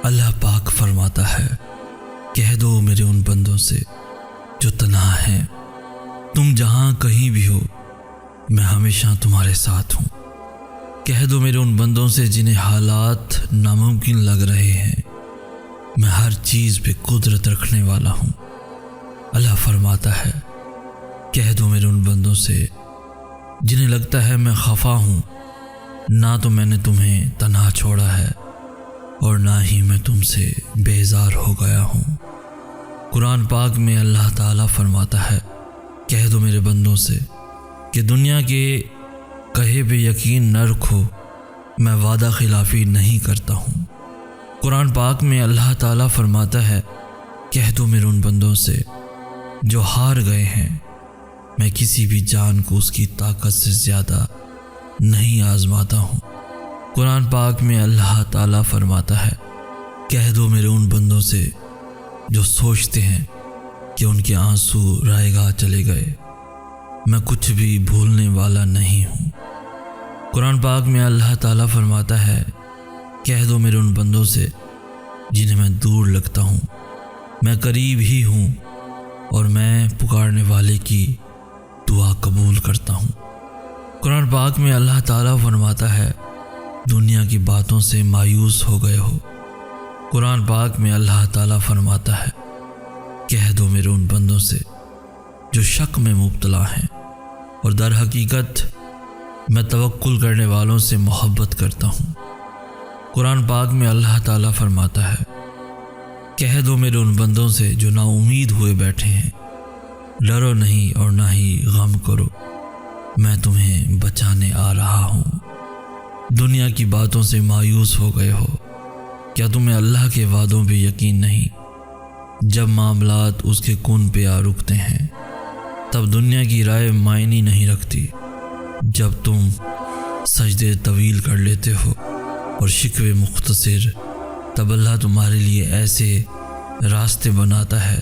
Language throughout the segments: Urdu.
اللہ پاک فرماتا ہے، کہہ دو میرے ان بندوں سے جو تنہا ہیں، تم جہاں کہیں بھی ہو میں ہمیشہ تمہارے ساتھ ہوں۔ کہہ دو میرے ان بندوں سے جنہیں حالات ناممکن لگ رہے ہیں، میں ہر چیز پہ قدرت رکھنے والا ہوں۔ اللہ فرماتا ہے، کہہ دو میرے ان بندوں سے جنہیں لگتا ہے میں خفا ہوں، نہ تو میں نے تمہیں تنہا چھوڑا ہے اور نہ ہی میں تم سے بیزار ہو گیا ہوں۔ قرآن پاک میں اللہ تعالیٰ فرماتا ہے، کہہ دو میرے بندوں سے کہ دنیا کے کہے پہ یقین نہ رکھو، میں وعدہ خلافی نہیں کرتا ہوں۔ قرآن پاک میں اللہ تعالیٰ فرماتا ہے، کہہ دو میرے ان بندوں سے جو ہار گئے ہیں، میں کسی بھی جان کو اس کی طاقت سے زیادہ نہیں آزماتا ہوں۔ قرآن پاک میں اللہ تعالیٰ فرماتا ہے، کہہ دو میرے ان بندوں سے جو سوچتے ہیں کہ ان کے آنسو رائے گاہ چلے گئے، میں کچھ بھی بھولنے والا نہیں ہوں۔ قرآن پاک میں اللہ تعالیٰ فرماتا ہے، کہہ دو میرے ان بندوں سے جنہیں میں دور لگتا ہوں، میں قریب ہی ہوں اور میں پکارنے والے کی دعا قبول کرتا ہوں۔ قرآن پاک میں اللہ تعالیٰ فرماتا ہے، دنیا کی باتوں سے مایوس ہو گئے ہو۔ قرآن پاک میں اللہ تعالیٰ فرماتا ہے، کہہ دو میرے ان بندوں سے جو شک میں مبتلا ہیں اور در حقیقت میں توکل کرنے والوں سے محبت کرتا ہوں۔ قرآن پاک میں اللہ تعالیٰ فرماتا ہے، کہہ دو میرے ان بندوں سے جو نا امید ہوئے بیٹھے ہیں، ڈرو نہیں اور نہ ہی غم کرو، میں تمہیں بچانے آ رہا ہوں۔ دنیا کی باتوں سے مایوس ہو گئے ہو، کیا تمہیں اللہ کے وعدوں پہ یقین نہیں؟ جب معاملات اس کے کن پہ آ رکتے ہیں تب دنیا کی رائے معنی نہیں رکھتی۔ جب تم سجدے طویل کر لیتے ہو اور شکوے مختصر، تب اللہ تمہارے لیے ایسے راستے بناتا ہے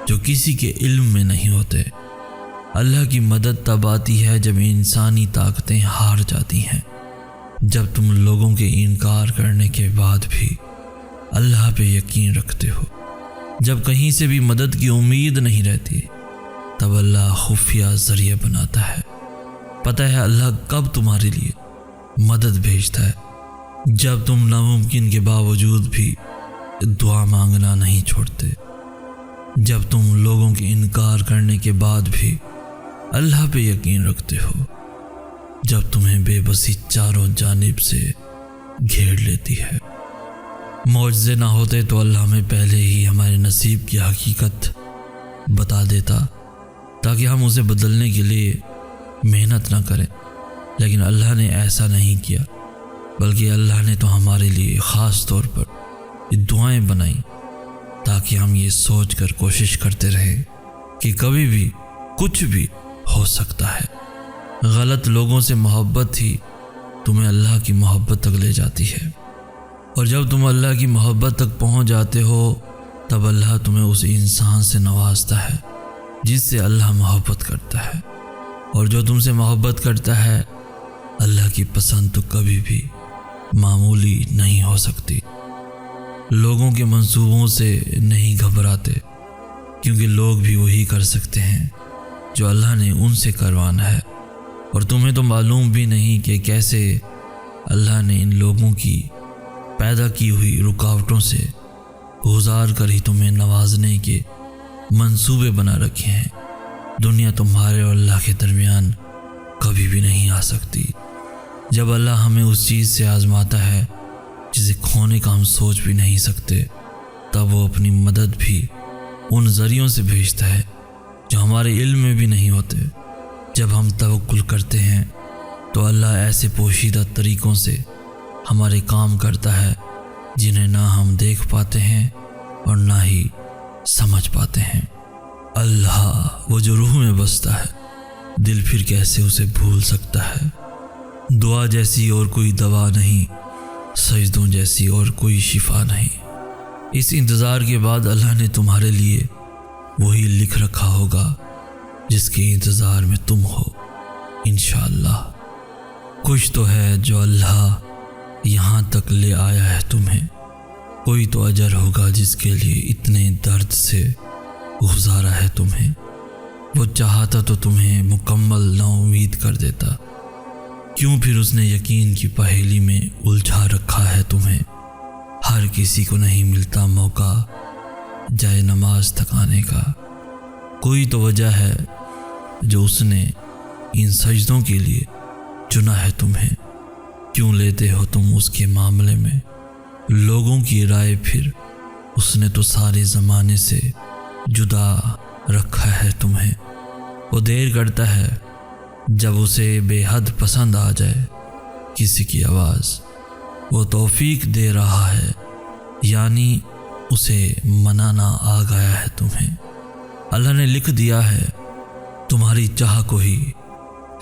جو کسی کے علم میں نہیں ہوتے۔ اللہ کی مدد تب آتی ہے جب انسانی طاقتیں ہار جاتی ہیں۔ جب تم لوگوں کے انکار کرنے کے بعد بھی اللہ پہ یقین رکھتے ہو، جب کہیں سے بھی مدد کی امید نہیں رہتی، تب اللہ خفیہ ذریعہ بناتا ہے۔ پتہ ہے اللہ کب تمہارے لیے مدد بھیجتا ہے؟ جب تم ناممکن کے باوجود بھی دعا مانگنا نہیں چھوڑتے، جب تم لوگوں کے انکار کرنے کے بعد بھی اللہ پہ یقین رکھتے ہو، جب تمہیں بے بسی چاروں جانب سے گھیر لیتی ہے۔ معجزے نہ ہوتے تو اللہ ہمیں پہلے ہی ہمارے نصیب کی حقیقت بتا دیتا تاکہ ہم اسے بدلنے کے لیے محنت نہ کریں، لیکن اللہ نے ایسا نہیں کیا، بلکہ اللہ نے تو ہمارے لیے خاص طور پر یہ دعائیں بنائیں تاکہ ہم یہ سوچ کر کوشش کرتے رہیں کہ کبھی بھی کچھ بھی ہو سکتا ہے۔ غلط لوگوں سے محبت ہی تمہیں اللہ کی محبت تک لے جاتی ہے، اور جب تم اللہ کی محبت تک پہنچ جاتے ہو تب اللہ تمہیں اس انسان سے نوازتا ہے جس سے اللہ محبت کرتا ہے، اور جو تم سے محبت کرتا ہے اللہ کی پسند تو کبھی بھی معمولی نہیں ہو سکتی۔ لوگوں کے منصوبوں سے نہیں گھبراتے، کیونکہ لوگ بھی وہی کر سکتے ہیں جو اللہ نے ان سے کروانا ہے، اور تمہیں تو معلوم بھی نہیں کہ کیسے اللہ نے ان لوگوں کی پیدا کی ہوئی رکاوٹوں سے گزار کر ہی تمہیں نوازنے کے منصوبے بنا رکھے ہیں۔ دنیا تمہارے اور اللہ کے درمیان کبھی بھی نہیں آ سکتی۔ جب اللہ ہمیں اس چیز سے آزماتا ہے جسے کھونے کا ہم سوچ بھی نہیں سکتے، تب وہ اپنی مدد بھی ان ذریعوں سے بھیجتا ہے جو ہمارے علم میں بھی نہیں ہوتے۔ جب ہم توکل کرتے ہیں تو اللہ ایسے پوشیدہ طریقوں سے ہمارے کام کرتا ہے جنہیں نہ ہم دیکھ پاتے ہیں اور نہ ہی سمجھ پاتے ہیں۔ اللہ وہ جو روح میں بستا ہے، دل پھر کیسے اسے بھول سکتا ہے۔ دعا جیسی اور کوئی دوا نہیں، سجدوں جیسی اور کوئی شفا نہیں۔ اس انتظار کے بعد اللہ نے تمہارے لیے وہی لکھ رکھا ہوگا جس کے انتظار میں تم ہو۔ انشاءاللہ کچھ تو ہے جو اللہ یہاں تک لے آیا ہے تمہیں، کوئی تو اجر ہوگا جس کے لیے اتنے درد سے گزارا ہے تمہیں۔ وہ چاہتا تو تمہیں مکمل نا امید کر دیتا، کیوں پھر اس نے یقین کی پہیلی میں الجھا رکھا ہے تمہیں۔ ہر کسی کو نہیں ملتا موقع جائے نماز تک آنے کا، کوئی تو وجہ ہے جو اس نے ان سجدوں کے لیے چنا ہے تمہیں۔ کیوں لیتے ہو تم اس کے معاملے میں لوگوں کی رائے؟ پھر اس نے تو سارے زمانے سے جدا رکھا ہے تمہیں۔ وہ دیر کرتا ہے جب اسے بے حد پسند آ جائے کسی کی آواز، وہ توفیق دے رہا ہے، یعنی اسے منانا آ گیا ہے تمہیں۔ اللہ نے لکھ دیا ہے تمہاری چاہ کو ہی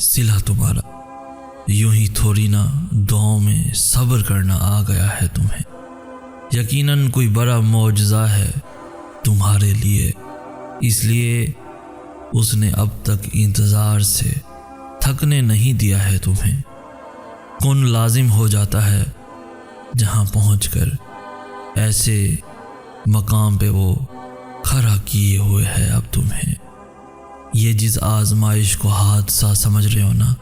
صلہ تمہارا، یوں ہی تھوڑی نہ دعاؤں میں صبر کرنا آ گیا ہے تمہیں۔ یقیناً کوئی بڑا معجزہ ہے تمہارے لیے، اس لیے اس نے اب تک انتظار سے تھکنے نہیں دیا ہے تمہیں۔ کن لازم ہو جاتا ہے جہاں پہنچ کر ایسے مقام پہ وہ کھڑا کیے ہوئے ہے اب تمہیں۔ یہ جس آزمائش کو حادثہ سمجھ رہے ہو نا،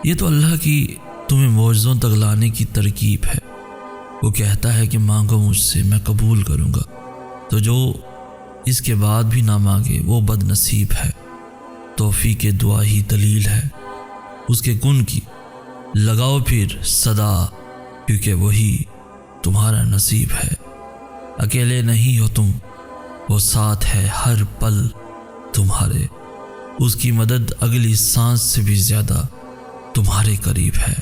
یہ تو اللہ کی تمہیں معجزوں تک لانے کی ترکیب ہے۔ وہ کہتا ہے کہ مانگو مجھ سے، میں قبول کروں گا، تو جو اس کے بعد بھی نہ مانگے وہ بد نصیب ہے۔ توفیق دعا ہی دلیل ہے اس کے کن کی، لگاؤ پھر صدا، کیونکہ وہی تمہارا نصیب ہے۔ اکیلے نہیں ہو تم، وہ ساتھ ہے ہر پل تمہارے، اس کی مدد اگلی سانس سے بھی زیادہ تمہارے قریب ہے۔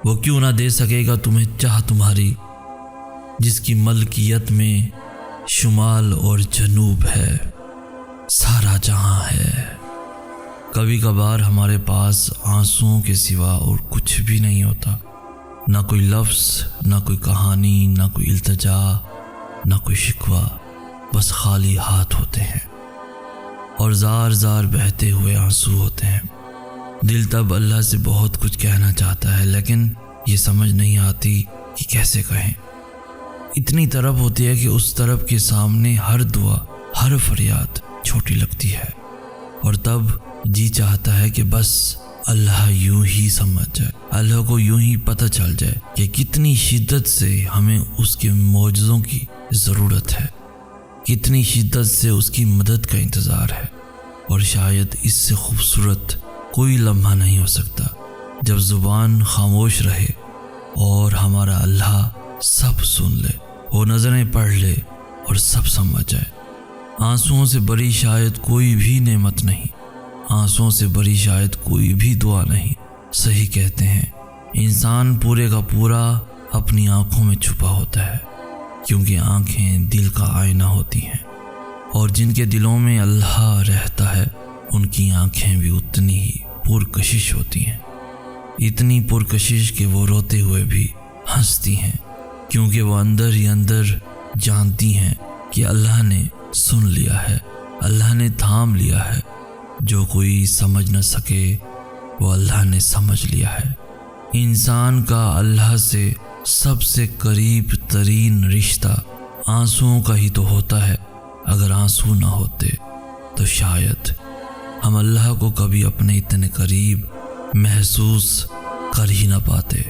وہ کیوں نہ دے سکے گا تمہیں چاہ تمہاری، جس کی ملکیت میں شمال اور جنوب ہے، سارا جہاں ہے۔ کبھی کبھار ہمارے پاس آنسوؤں کے سوا اور کچھ بھی نہیں ہوتا، نہ کوئی لفظ، نہ کوئی کہانی، نہ کوئی التجا، نہ کوئی شکوہ، بس خالی ہاتھ ہوتے ہیں اور زار زار بہتے ہوئے آنسو ہوتے ہیں۔ دل تب اللہ سے بہت کچھ کہنا چاہتا ہے، لیکن یہ سمجھ نہیں آتی کہ کیسے کہیں۔ اتنی طرف ہوتی ہے کہ اس طرف کے سامنے ہر دعا، ہر فریاد چھوٹی لگتی ہے، اور تب جی چاہتا ہے کہ بس اللہ یوں ہی سمجھ جائے، اللہ کو یوں ہی پتہ چل جائے کہ کتنی شدت سے ہمیں اس کے معجزوں کی ضرورت ہے، کتنی شدت سے اس کی مدد کا انتظار ہے۔ اور شاید اس سے خوبصورت کوئی لمحہ نہیں ہو سکتا جب زبان خاموش رہے اور ہمارا اللہ سب سن لے، وہ نظریں پڑھ لے اور سب سمجھ جائے۔ آنسوؤں سے بڑی شاید کوئی بھی نعمت نہیں، آنسوؤں سے بڑی شاید کوئی بھی دعا نہیں۔ صحیح کہتے ہیں، انسان پورے کا پورا اپنی آنکھوں میں چھپا ہوتا ہے، کیونکہ آنکھیں دل کا آئینہ ہوتی ہیں، اور جن کے دلوں میں اللہ رہتا ہے ان کی آنکھیں بھی اتنی ہی پرکشش ہوتی ہیں، اتنی پرکشش کہ وہ روتے ہوئے بھی ہنستی ہیں، کیونکہ وہ اندر ہی اندر جانتی ہیں کہ اللہ نے سن لیا ہے، اللہ نے تھام لیا ہے، جو کوئی سمجھ نہ سکے وہ اللہ نے سمجھ لیا ہے۔ انسان کا اللہ سے سب سے قریب ترین رشتہ آنسوؤں کا ہی تو ہوتا ہے۔ اگر آنسو نہ ہوتے تو شاید ہم اللہ کو کبھی اپنے اتنے قریب محسوس کر ہی نہ پاتے۔